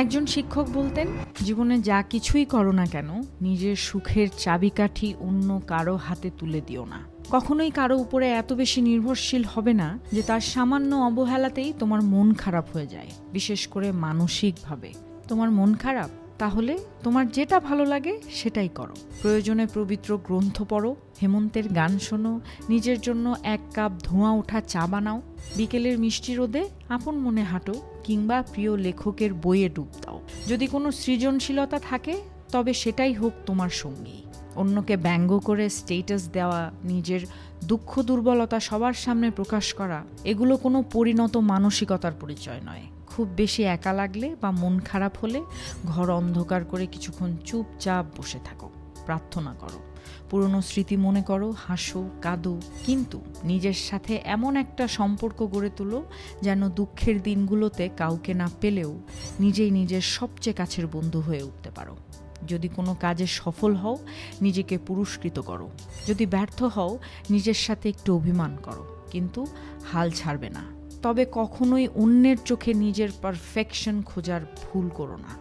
একজন শিক্ষক বলতেন, জীবনে যা কিছুই করো না কেন নিজের সুখের চাবিকাঠি অন্য কারো হাতে তুলে দিও না। কখনোই কারো উপরে এত বেশি নির্ভরশীল হবে না যে তার সামান্য অবহেলাতেই তোমার মন খারাপ হয়ে যায়, বিশেষ করে মানসিকভাবে। তোমার মন খারাপ? তাহলে তোমার যেটা ভালো লাগে সেটাই করো। প্রয়োজনে পবিত্র গ্রন্থ পড়ো, হেমন্তের গান শোনো, নিজের জন্য 1 কাপ ধোঁয়া ওঠা চা বানাও, বিকেলের মিষ্টি রোদে আপন মনে হাঁটো, কিংবা প্রিয় লেখকের বইয়ে ডুব দাও। যদি কোনো সৃজনশীলতা থাকে তবে সেটাই হোক তোমার সঙ্গী। অন্যকে ব্যঙ্গ করে স্টেটাস দেওয়া, নিজের দুঃখ দুর্বলতা সবার সামনে প্রকাশ করা, এগুলো কোনো পরিণত মানসিকতার পরিচয় নয়। খুব বেশি একা লাগলে বা মন খারাপ হলে ঘর অন্ধকার করে কিছুক্ষণ চুপচাপ বসে থাকো, প্রার্থনা করো, পুরনো স্মৃতি মনে করো, হাসো, কাঁদো, কিন্তু নিজের সাথে এমন একটা সম্পর্ক গড়ে তোলো যেন দুঃখের দিনগুলোতে কাউকে না পেলেও নিজেই নিজের সবচেয়ে কাছের বন্ধু হয়ে উঠতে পারো। যদি কোনো কাজে সফল হও, নিজেকে পুরস্কৃত করো। যদি ব্যর্থ হও, নিজের সাথে একটু অভিমান করো, কিন্তু হাল ছাড়বে না। তবে কখনোই অন্যের চোখে নিজের পারফেকশন খোঁজার ভুল করো না।